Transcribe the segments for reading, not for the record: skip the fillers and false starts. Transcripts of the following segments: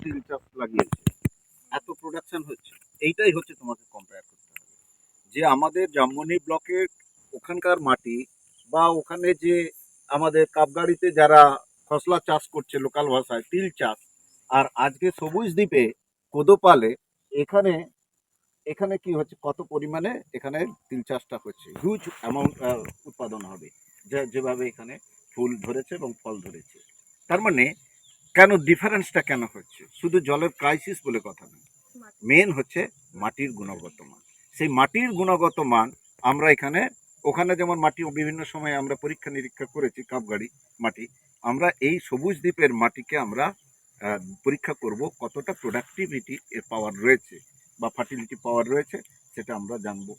তিল চাষ লাগিয়েছে, এত প্রোডাকশন হচ্ছে, এইটাই হচ্ছে তোমাকে কম্পেয়ার করতে হবে যে আমাদের জামবনি ব্লকের ওখানকার মাটি বা ওখানে যে আমাদের কাপগাড়িতে যারা খসলা চাষ করছে লোকাল ভাষায় তিল চাষ, আর আজকে সবুজ দ্বীপে কোদোপালে এখানে এখানে কি হচ্ছে, কত পরিমাণে এখানে তিল চাষটা হচ্ছে, হিউজ অ্যামাউন্ট উৎপাদন হবে যেভাবে এখানে ফুল ধরেছে এবং ফল ধরেছে। তার মানে কেন ডিফারেন্সটা কেন হচ্ছে, শুধু জলের ক্রাইসিস বলে কথা নয়, মেন হচ্ছে মাটির গুণগত মান। সেই মাটির গুণগত মান আমরা এখানে, ওখানে যেমন মাটি বিভিন্ন সময় আমরা পরীক্ষা নিরীক্ষা করেছি কাপগাড়ি মাটি, আমরা এই সবুজ দ্বীপের মাটিকে আমরা পরীক্ষা করব কতটা প্রোডাক্টিভিটি এর পাওয়ার রয়েছে বা ফার্টিলিটি পাওয়ার রয়েছে, সেটা আমরা জানবো।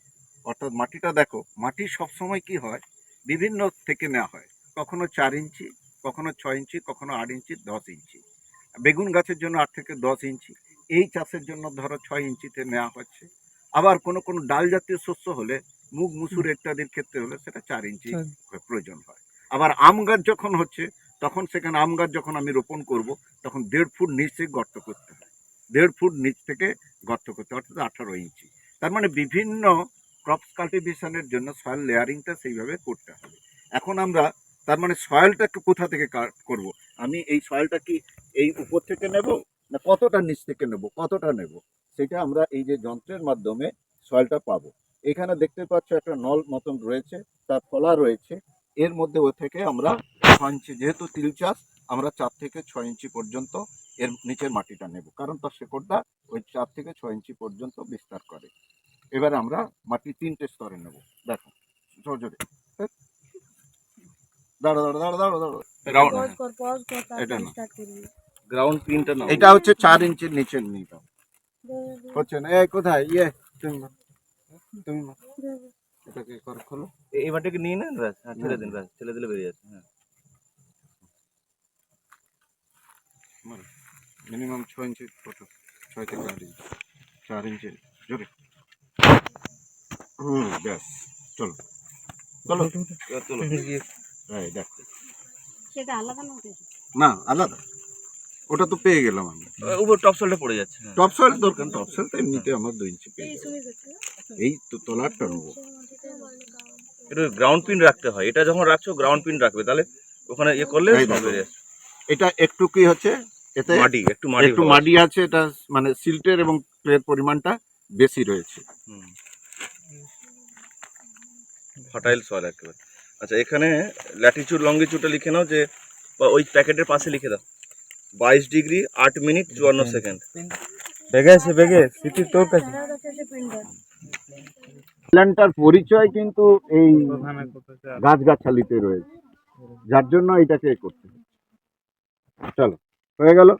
অর্থাৎ মাটিটা দেখো, মাটি সবসময় কি হয় বিভিন্ন থেকে নেওয়া হয়, কখনো 4 ইঞ্চি, কখনো 6 ইঞ্চি, কখনো 8 ইঞ্চি, 10 ইঞ্চি। বেগুন গাছের জন্য 8 থেকে 10 ইঞ্চি, এই চাষের জন্য ধরো 6 ইঞ্চিতে নেওয়া হচ্ছে। আবার কোনো কোনো ডাল জাতীয় শস্য হলে, মুগ মুসুর ইত্যাদির ক্ষেত্রে হলে সেটা 4 ইঞ্চি প্রয়োজন হয়। আবার আম গাছ যখন হচ্ছে তখন সেখানে আম গাছ যখন আমি রোপণ করব তখন 1.5 ফুট নিচ থেকে গর্ত করতে হয়, 1.5 ফুট নিচ থেকে গর্ত করতে হয়, অর্থাৎ 18 ইঞ্চি। তার মানে বিভিন্ন ক্রপস কাল্টিভেশনের জন্য সয়েল লেয়ারিংটা সেইভাবে করতে হবে। এখন আমরা তার মানে সয়েলটাকে কোথা থেকে করব, আমি এই সয়েলটা কি এই উপর থেকে নেব না কতটা নিচ থেকে নেব, কতটা নেব, সেটা আমরা এই যে যন্ত্রের মাধ্যমে সয়েলটা পাবো। এখানে দেখতে পাচ্ছ একটা নল মতন রয়েছে, তার ফলা রয়েছে, এর মধ্যে ও থেকে আমরা 6 ইঞ্চি, যেহেতু তিল চাষ আমরা 4 থেকে 6 ইঞ্চি পর্যন্ত এর নিচের মাটিটা নেব, কারণ তার শেকড়টা ওই 4 থেকে 6 ইঞ্চি পর্যন্ত বিস্তার করে। এবারে আমরা মাটি 3টে স্তরে নেব, দেখো জোরে জোরে, দাঁড়ো দাঁড়ো দাঁড়ো দাঁড়ো দাঁড়ো, এটা না, গ্রাউন্ড পিনটা না, এটা হচ্ছে 4 ইঞ্চির নিচের নিতে হচ্ছে না। এই কোথায় ইয়ে, তুমি তুমি এটাকে করো, খোলো। এই মাটিকে নিয়ে নেন, ব্যাস, হ্যাঁ ছেড়ে দিন, ব্যাস ছেড়ে দিলে বেরিয়ে যাচ্ছে। হ্যাঁ, মিনিমাম 6 ইঞ্চি ফটো, 6 থেকে 8 ইঞ্চি, 4 ইঞ্চি জোরে। ব্যাস, চলো চলো চলো। এই দেখো, সেটা আলাদা না, না আলাদা, ওটা তো পেয়ে গেলাম আমি। উপর টপ সলটা পড়ে যাচ্ছে। টপ সয়েল দরকার, টপ সয়েল তো এমনিতে আমার 2 ইঞ্চি পেয়ে যাবে, এই তো তলারটা নেবো। এটা গ্রাউন্ড পিন রাখতে হয়, এটা যখন রাখছো গ্রাউন্ড পিন রাখবে, তাহলে ওখানে ইয়ে করলে এই দেখো, বেরিয়ে যাচ্ছে। এটা একটু কি হচ্ছে, এতে মাটি একটু একটু মাটি আছে, এটা মানে সিল্টের এবং ক্লের পরিমাণটা বেশি রয়েছে। ফার্টাইল সয়েল একেবারে। আচ্ছা, এখানে ল্যাটিচিউড লঙ্গিচিউডটা লিখে নাও, যে বা ওই প্যাকেটের পাশে লিখে দাও 22 ডিগ্রি 8 মিনিট 54 সেকেন্ড। বেগে স্মৃতি তোর কাছে। আইল্যান্ডটার পরিচয় কিন্তু এই গাছগাছালিতে রয়েছে, যার জন্য এটাকে করতে হবে। চলো, হয়ে গেল।